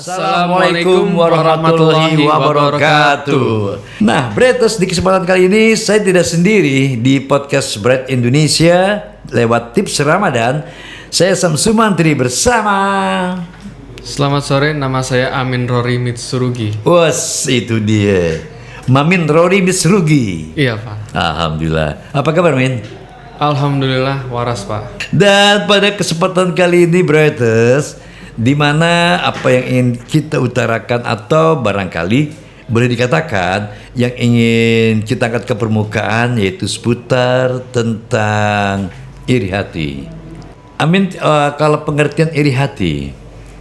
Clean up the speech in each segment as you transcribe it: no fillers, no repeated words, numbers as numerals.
Assalamualaikum warahmatullahi wabarakatuh. Nah, Bretters, di kesempatan kali ini saya tidak sendiri di podcast Brett Indonesia lewat tips Ramadan. Saya Samsu Mantri bersama. Selamat sore, nama saya Amin Rory Mitsurugi. Was, itu dia. Mamin Rory Mitsurugi. Iya, Pak. Alhamdulillah. Apa kabar, Min? Alhamdulillah waras, Pak. Dan pada kesempatan kali ini, Bretters, di mana apa yang ingin kita utarakan atau barangkali boleh dikatakan yang ingin kita angkat ke permukaan yaitu seputar tentang iri hati. Amin, kalau pengertian iri hati,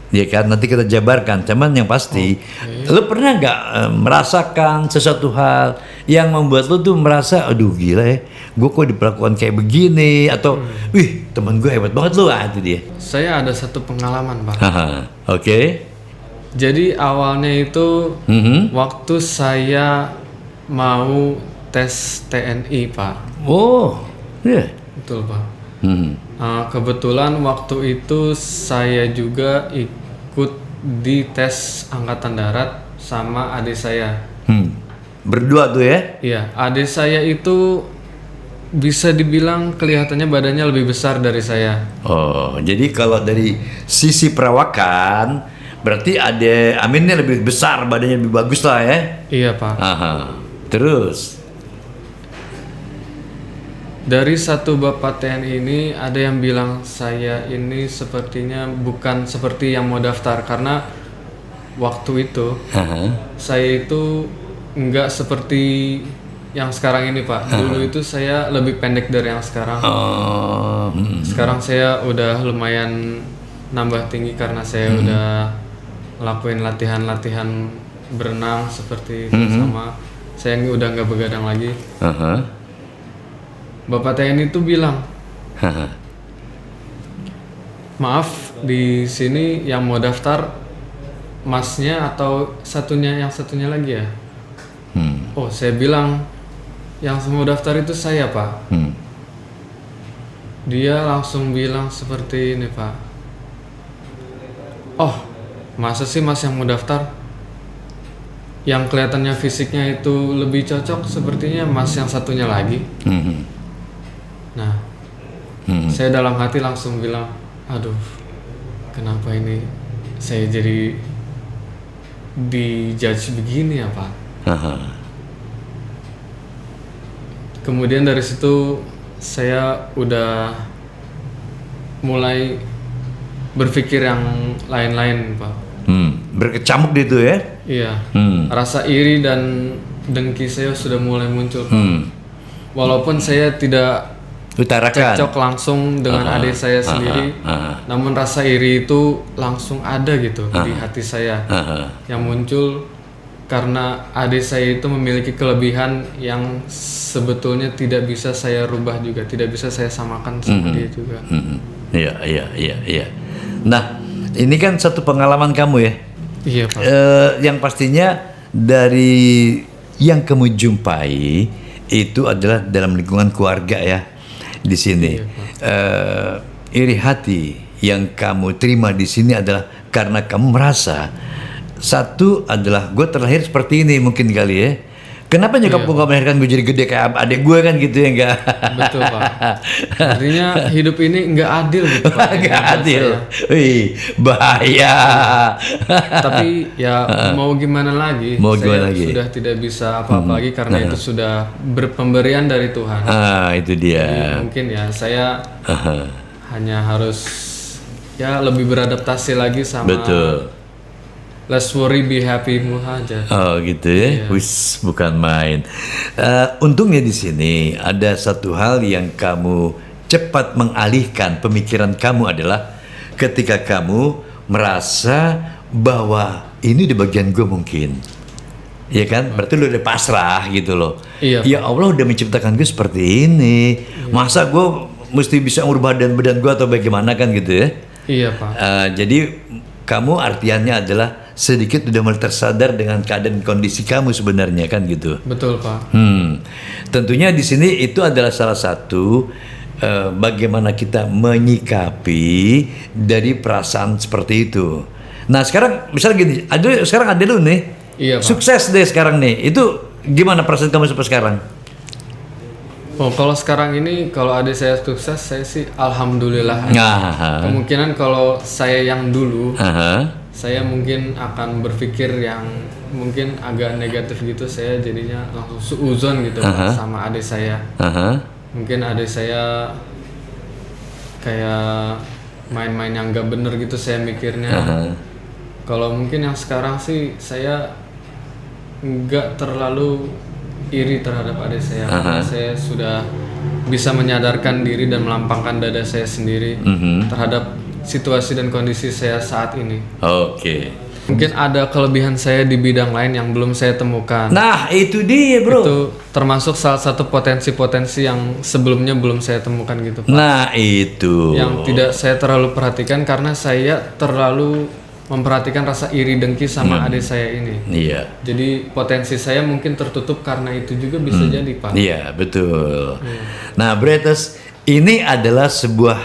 ya kan nanti kita jabarkan. Cuman yang pasti, lu pernah nggak merasakan sesuatu hal yang membuat lu tuh merasa, aduh gila ya, gue kok diperlakukan kayak begini, atau wih teman gue hebat banget lu, itu dia. Saya ada satu pengalaman, Pak. Oke. Jadi awalnya itu waktu saya mau tes TNI, Pak. Oh, iya. Betul, Pak. Kebetulan waktu itu saya juga ikut di tes Angkatan Darat sama adik saya. Berdua tuh ya? Iya, adik saya itu bisa dibilang kelihatannya badannya lebih besar dari saya. Oh, jadi kalau dari sisi perawakan berarti ada Aminnya lebih besar, badannya lebih bagus lah ya? Iya, Pak. Terus? Dari satu bapak TNI ini ada yang bilang saya ini sepertinya bukan seperti yang mau daftar, karena waktu itu saya itu enggak seperti yang sekarang ini, Pak. Dulu itu saya lebih pendek dari yang sekarang. Sekarang saya udah lumayan nambah tinggi karena saya udah ngelakuin latihan-latihan berenang seperti itu, sama saya udah nggak begadang lagi. Bapak TNI itu bilang, maaf, di sini yang mau daftar masnya atau yang satunya lagi ya? Oh, saya bilang yang mau daftar itu saya, Pak. Dia langsung bilang seperti ini, Pak. Oh, masa sih mas yang mau daftar? Yang kelihatannya fisiknya itu lebih cocok sepertinya mas yang satunya lagi. Nah, saya dalam hati langsung bilang, aduh, kenapa ini saya jadi dijudge begini ya, Pak? Kemudian dari situ saya udah mulai berpikir yang lain-lain, Pak. Berkecamuk gitu ya? Iya. Rasa iri dan dengki saya sudah mulai muncul, Pak. Walaupun saya tidak utarakan cocok langsung dengan adik saya sendiri, namun rasa iri itu langsung ada gitu di hati saya, yang muncul karena adik saya itu memiliki kelebihan yang sebetulnya tidak bisa saya rubah juga, tidak bisa saya samakan sama dia juga. Iya. Nah, ini kan satu pengalaman kamu ya? Iya, Pak. Yang pastinya dari yang kamu jumpai itu adalah dalam lingkungan keluarga ya, di sini. Iri hati yang kamu terima di sini adalah karena kamu merasa satu adalah gue terlahir seperti ini mungkin kali ya. Kenapa nyokap gue gak melahirkan gue jadi gede kayak adik gue kan gitu ya, enggak? Betul, Pak. Artinya hidup ini enggak adil gitu, Pak. Enggak adil. Wih, bahaya. Tapi ya mau gimana lagi? Saya sudah tidak bisa apa-apa lagi karena itu sudah berpemberian dari Tuhan. Itu dia. Jadi mungkin ya saya hanya harus ya lebih beradaptasi lagi sama. Betul. Let's worry, be happy aja. Oh gitu ya, wis bukan main. Untungnya di sini ada satu hal yang kamu cepat mengalihkan pemikiran kamu adalah ketika kamu merasa bahwa ini di bagian gue mungkin, ya kan? Berarti lu udah pasrah gitu loh. Iya. Ya Allah udah menciptakan gue seperti ini, masa gue mesti bisa ngubah badan gue atau bagaimana kan gitu ya? Iya, Pak. Jadi kamu artiannya adalah sedikit udah mulai tersadar dengan keadaan kondisi kamu sebenarnya kan gitu. Betul, Pak. Tentunya di sini itu adalah salah satu bagaimana kita menyikapi dari perasaan seperti itu. Nah sekarang misalnya gini, sekarang ada lu nih, Iya, Pak. sukses deh sekarang nih. Itu gimana perasaan kamu sampai sekarang? Oh, kalau sekarang ini kalau adik saya sukses, saya sih alhamdulillah. Nah, Kemungkinan kalau saya yang dulu, aha, saya mungkin akan berpikir yang mungkin agak negatif gitu. Saya jadinya langsung suuzon gitu Pak, sama adik saya. aha, Mungkin adik saya kayak main-main yang gak bener gitu saya mikirnya. Kalau mungkin yang sekarang sih saya nggak terlalu iri terhadap adik saya, karena saya sudah bisa menyadarkan diri dan melampangkan dada saya sendiri terhadap situasi dan kondisi saya saat ini. oke. Mungkin ada kelebihan saya di bidang lain yang belum saya temukan. Nah itu dia bro. Itu termasuk salah satu potensi-potensi yang sebelumnya belum saya temukan gitu Pak. Nah itu. Yang tidak saya terlalu perhatikan karena saya terlalu memperhatikan rasa iri dengki sama adik saya ini. Iya. Jadi potensi saya mungkin tertutup karena itu juga bisa jadi Pak. Iya betul. Nah Bretes, ini adalah sebuah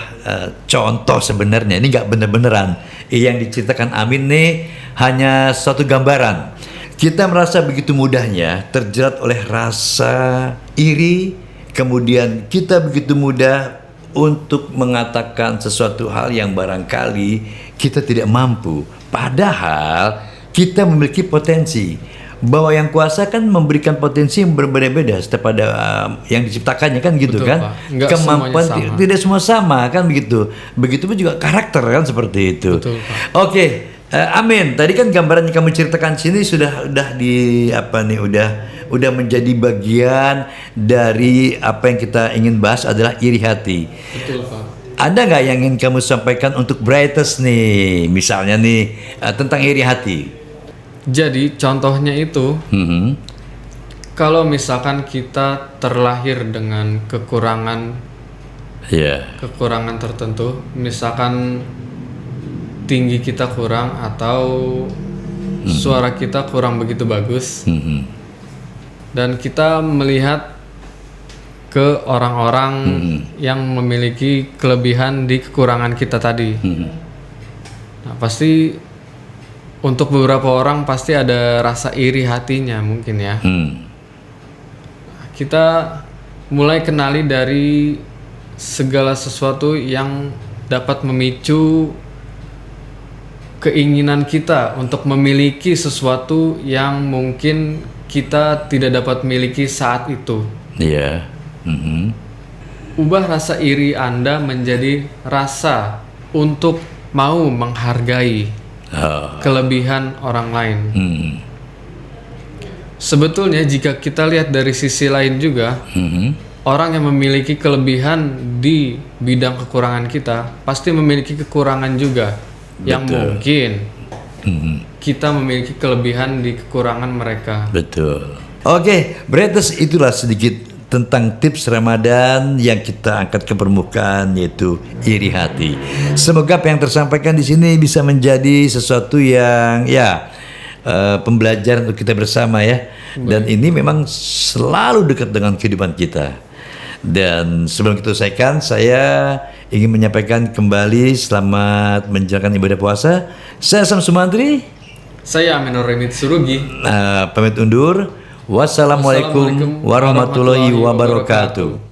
contoh sebenarnya. Ini nggak bener-beneran. Yang diceritakan Amin nih hanya suatu gambaran. Kita merasa begitu mudahnya terjerat oleh rasa iri, kemudian kita begitu mudah untuk mengatakan sesuatu hal yang barangkali kita tidak mampu. Padahal kita memiliki potensi. Bahwa yang kuasa kan memberikan potensi yang berbeda-beda setiap pada yang diciptakannya kan gitu. Betul, kan. Pak. Nggak Kemampuan semuanya sama. tidak semua sama kan begitu. Begitupun juga karakter kan seperti itu. Betul, Pak. Oke, Amin. Tadi kan gambaran yang kamu ceritakan sini sudah di apa nih udah menjadi bagian dari apa yang kita ingin bahas adalah iri hati. Betul Pak. Ada nggak yang ingin kamu sampaikan untuk Brightest nih, misalnya nih tentang iri hati? Jadi contohnya itu, kalau misalkan kita terlahir dengan kekurangan tertentu, misalkan tinggi kita kurang atau suara kita kurang begitu bagus, dan kita melihat ke orang-orang yang memiliki kelebihan di kekurangan kita tadi. Nah, pasti untuk beberapa orang pasti ada rasa iri hatinya mungkin ya. Kita mulai kenali dari segala sesuatu yang dapat memicu keinginan kita untuk memiliki sesuatu yang mungkin kita tidak dapat miliki saat itu. Iya. Ubah rasa iri Anda menjadi rasa untuk mau menghargai kelebihan orang lain. Sebetulnya jika kita lihat dari sisi lain juga, orang yang memiliki kelebihan di bidang kekurangan kita pasti memiliki kekurangan juga. Yang mungkin kita memiliki kelebihan di kekurangan mereka. Betul. Oke, Brightest, itulah sedikit tentang tips Ramadan yang kita angkat ke permukaan, yaitu iri hati. Semoga apa yang tersampaikan di sini bisa menjadi sesuatu yang pembelajaran untuk kita bersama ya. Dan ini memang selalu dekat dengan kehidupan kita. Dan sebelum kita selesaikan, saya ingin menyampaikan kembali selamat menjalankan ibadah puasa. Saya Sam Sumantri. Saya Aminur Remit Surugi. Pamit undur. Wassalamualaikum warahmatullahi wabarakatuh.